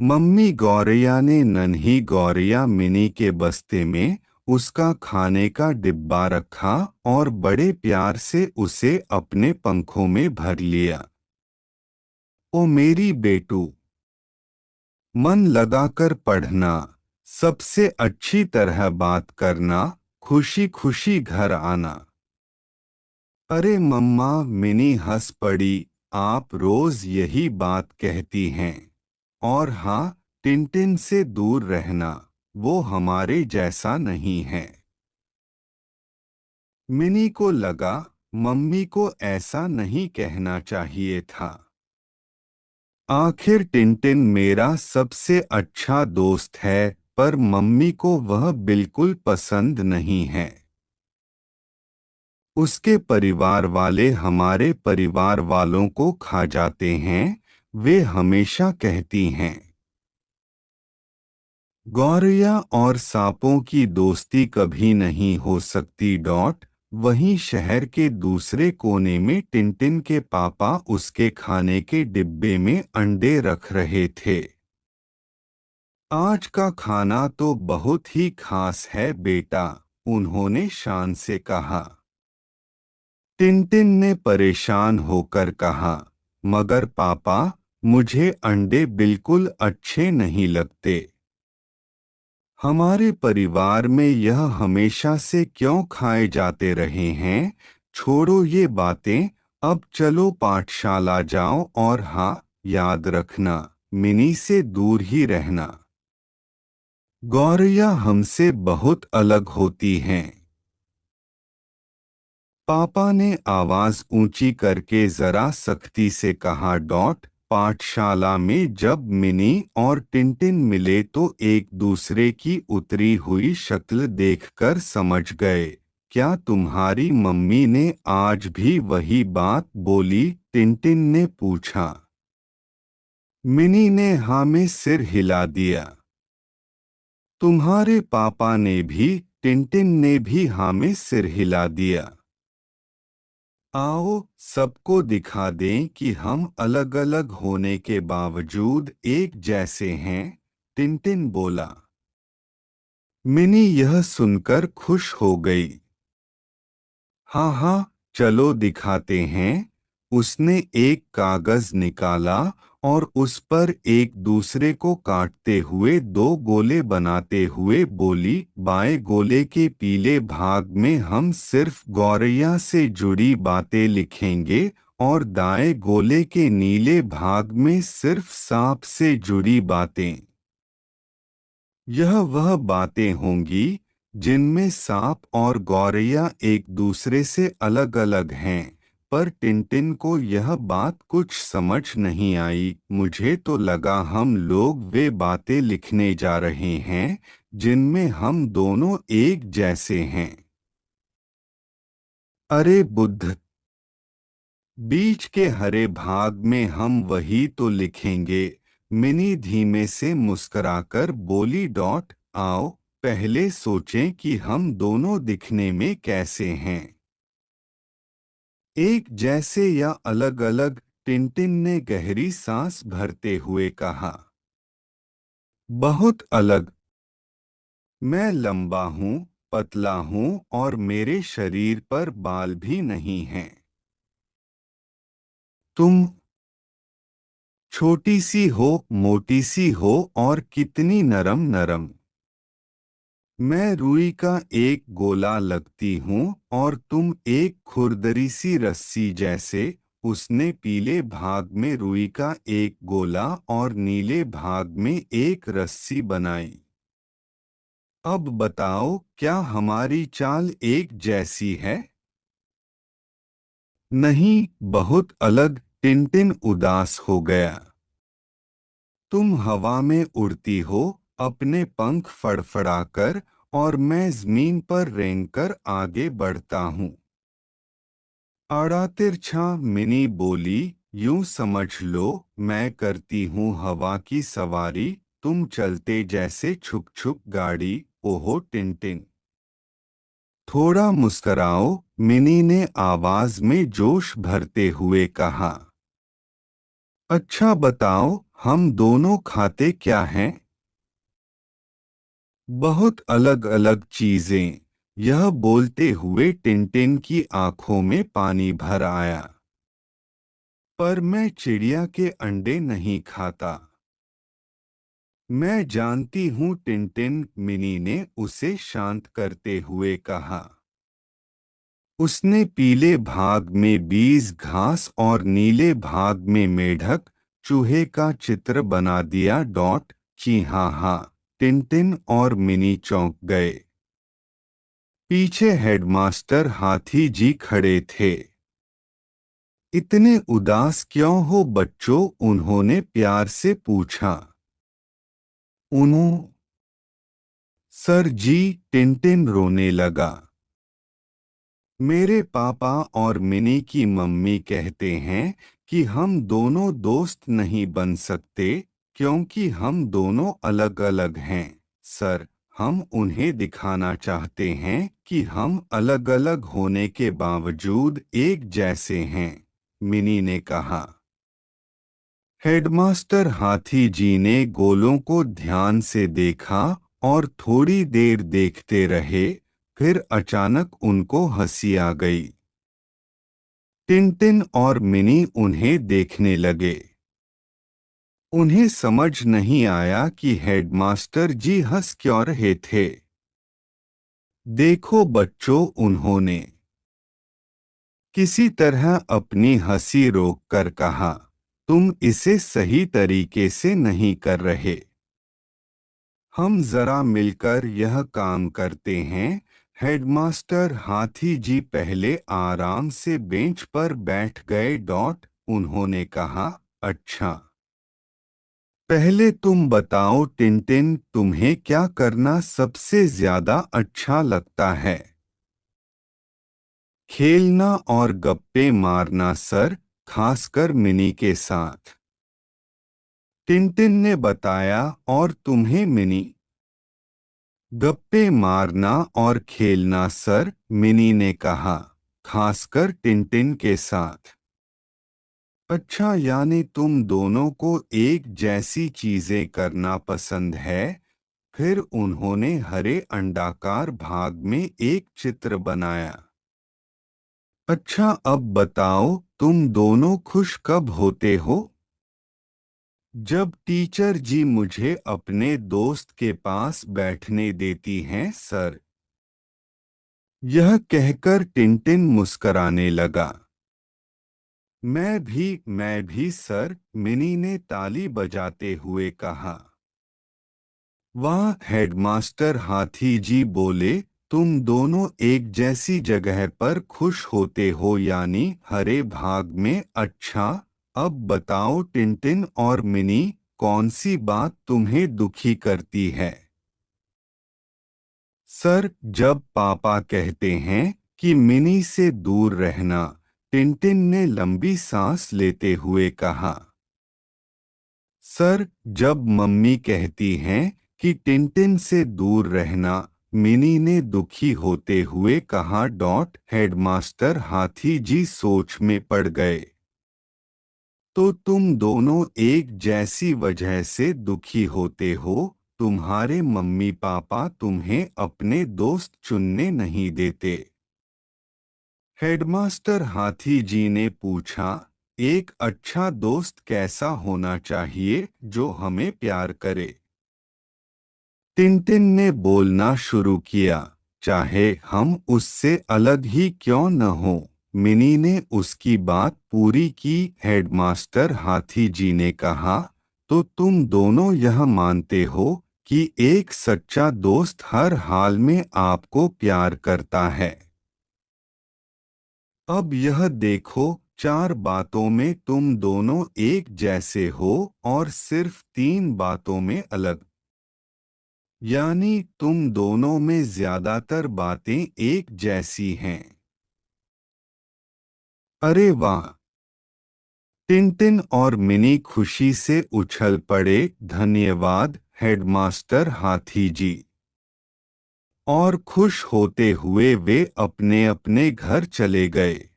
Mummy गौरैया ने नन्ही गौरैया मिनी के बस्ते में उसका खाने का डिब्बा रखा और बड़े प्यार से उसे अपने पंखों में भर लिया। ओ मेरी बेटू, मन लगाकर पढ़ना, सबसे अच्छी तरह बात करना, खुशी खुशी घर आना। अरे मम्मा, मिनी हंस पड़ी, आप रोज यही बात कहती हैं। और हाँ, टिनटिन से दूर रहना, वो हमारे जैसा नहीं है। मिनी को लगा मम्मी को ऐसा नहीं कहना चाहिए था। आखिर टिनटिन मेरा सबसे अच्छा दोस्त है, पर मम्मी को वह बिल्कुल पसंद नहीं है। उसके परिवार वाले हमारे परिवार वालों को खा जाते हैं, वे हमेशा कहती हैं। गौरैया और सांपों की दोस्ती कभी नहीं हो सकती। वहीं शहर के दूसरे कोने में टिनटिन के पापा उसके खाने के डिब्बे में अंडे रख रहे थे। आज का खाना तो बहुत ही खास है बेटा, उन्होंने शान से कहा। टिनटिन ने परेशान होकर कहा, मगर पापा, मुझे अंडे बिल्कुल अच्छे नहीं लगते। हमारे परिवार में यह हमेशा से क्यों खाए जाते रहे हैं? छोड़ो ये बातें, अब चलो पाठशाला जाओ और हाँ, याद रखना, मिनी से दूर ही रहना। गौरैया हमसे बहुत अलग होती हैं। पापा ने आवाज ऊंची करके जरा सख्ती से कहा। पाठशाला में जब मिनी और टिनटिन मिले तो एक दूसरे की उतरी हुई शक्ल देखकर समझ गए। क्या तुम्हारी मम्मी ने आज भी वही बात बोली? टिनटिन ने पूछा। मिनी ने हाँ में सिर हिला दिया। तुम्हारे पापा ने भी? टिनटिन ने भी हाँ में सिर हिला दिया। आओ सबको दिखा दें कि हम अलग अलग होने के बावजूद एक जैसे हैं, टिनटिन बोला। मिनी यह सुनकर खुश हो गई। हाँ हाँ, चलो दिखाते हैं। उसने एक कागज निकाला और उस पर एक दूसरे को काटते हुए दो गोले बनाते हुए बोली, बाएं गोले के पीले भाग में हम सिर्फ गौरैया से जुड़ी बातें लिखेंगे और दाएं गोले के नीले भाग में सिर्फ सांप से जुड़ी बातें। यह वह बातें होंगी जिनमें सांप और गौरैया एक दूसरे से अलग अलग हैं। पर टिनटिन को यह बात कुछ समझ नहीं आई। मुझे तो लगा हम लोग वे बातें लिखने जा रहे हैं जिनमें हम दोनों एक जैसे हैं। अरे बुद्ध, बीच के हरे भाग में हम वही तो लिखेंगे। मिनी धीमे से मुस्कराकर बोली। आओ पहले सोचें कि हम दोनों दिखने में कैसे हैं, एक जैसे या अलग अलग? टिनटिन ने गहरी सांस भरते हुए कहा। बहुत अलग। मैं लंबा हूँ, पतला हूँ और मेरे शरीर पर बाल भी नहीं हैं। तुम छोटी सी हो, मोटी सी हो और कितनी नरम नरम। मैं रुई का एक गोला लगती हूँ और तुम एक खुरदरी सी रस्सी जैसे। उसने पीले भाग में रुई का एक गोला और नीले भाग में एक रस्सी बनाई। अब बताओ, क्या हमारी चाल एक जैसी है? नहीं, बहुत अलग। टिनटिन उदास हो गया। तुम हवा में उड़ती हो अपने पंख फड़फड़ाकर, और मैं जमीन पर रेंगकर आगे बढ़ता हूँ। आड़ा तिरछा, मिनी बोली। यूं समझ लो मैं करती हूँ हवा की सवारी, तुम चलते जैसे छुक छुक गाड़ी। ओहो टिनटिन, थोड़ा मुस्कराओ, मिनी ने आवाज में जोश भरते हुए कहा। अच्छा बताओ, हम दोनों खाते क्या हैं? बहुत अलग अलग चीजें। यह बोलते हुए टिनटिन की आंखों में पानी भर आया। पर मैं चिड़िया के अंडे नहीं खाता। मैं जानती हूँ टिनटिन, मिनी ने उसे शांत करते हुए कहा। उसने पीले भाग में बीज घास और नीले भाग में मेढक चूहे का चित्र बना दिया। जी हाँ हाँ, टिनटिन और मिनी चौंक गए। पीछे हेडमास्टर हाथी जी खड़े थे। इतने उदास क्यों हो बच्चों? उन्होंने प्यार से पूछा। उन्हों सर जी, टिनटिन रोने लगा। मेरे पापा और मिनी की मम्मी कहते हैं कि हम दोनों दोस्त नहीं बन सकते क्योंकि हम दोनों अलग अलग हैं। सर, हम उन्हें दिखाना चाहते हैं कि हम अलग अलग होने के बावजूद एक जैसे हैं, मिनी ने कहा। हेडमास्टर हाथी जी ने गोलों को ध्यान से देखा और थोड़ी देर देखते रहे। फिर अचानक उनको हंसी आ गई। टिनटिन और मिनी उन्हें देखने लगे। उन्हें समझ नहीं आया कि हेडमास्टर जी हंस क्यों रहे थे। देखो बच्चों, उन्होंने किसी तरह अपनी हंसी रोककर कहा, तुम इसे सही तरीके से नहीं कर रहे। हम जरा मिलकर यह काम करते हैं। हेडमास्टर हाथी जी पहले आराम से बेंच पर बैठ गए। उन्होंने कहा, अच्छा, पहले तुम बताओ टिनटिन, तुम्हें क्या करना सबसे ज्यादा अच्छा लगता है? खेलना और गप्पे मारना सर, खासकर मिनी के साथ, टिनटिन ने बताया। और तुम्हें मिनी? गप्पे मारना और खेलना सर, मिनी ने कहा, खासकर टिनटिन के साथ। अच्छा, यानी तुम दोनों को एक जैसी चीजें करना पसंद है। फिर उन्होंने हरे अंडाकार भाग में एक चित्र बनाया। अच्छा, अब बताओ तुम दोनों खुश कब होते हो? जब टीचर जी मुझे अपने दोस्त के पास बैठने देती हैं सर। यह कहकर टिनटिन मुस्कराने लगा। मैं भी सर, मिनी ने ताली बजाते हुए कहा। वाह, हेडमास्टर हाथी जी बोले, तुम दोनों एक जैसी जगह पर खुश होते हो, यानी हरे भाग में। अच्छा, अब बताओ टिनटिन और मिनी, कौन सी बात तुम्हें दुखी करती है? सर, जब पापा कहते हैं कि मिनी से दूर रहना, टिनटिन ने लंबी सांस लेते हुए कहा। सर, जब मम्मी कहती हैं कि टिनटिन से दूर रहना, मिनी ने दुखी होते हुए कहा। हेडमास्टर हाथी जी सोच में पड़ गए। तो तुम दोनों एक जैसी वजह से दुखी होते हो। तुम्हारे मम्मी पापा तुम्हें अपने दोस्त चुनने नहीं देते। हेडमास्टर हाथी जी ने पूछा, एक अच्छा दोस्त कैसा होना चाहिए जो हमें प्यार करे? टिनटिन ने बोलना शुरू किया, चाहे हम उससे अलग ही क्यों न हो। मिनी ने उसकी बात पूरी की। हेडमास्टर हाथी जी ने कहा, तो तुम दोनों यह मानते हो कि एक सच्चा दोस्त हर हाल में आपको प्यार करता है। अब यह देखो, चार बातों में तुम दोनों एक जैसे हो और सिर्फ तीन बातों में अलग। यानी तुम दोनों में ज्यादातर बातें एक जैसी हैं। अरे वाह! टिनटिन और मिनी खुशी से उछल पड़े। धन्यवाद हेडमास्टर हाथी जी। और खुश होते हुए वे अपने अपने घर चले गए।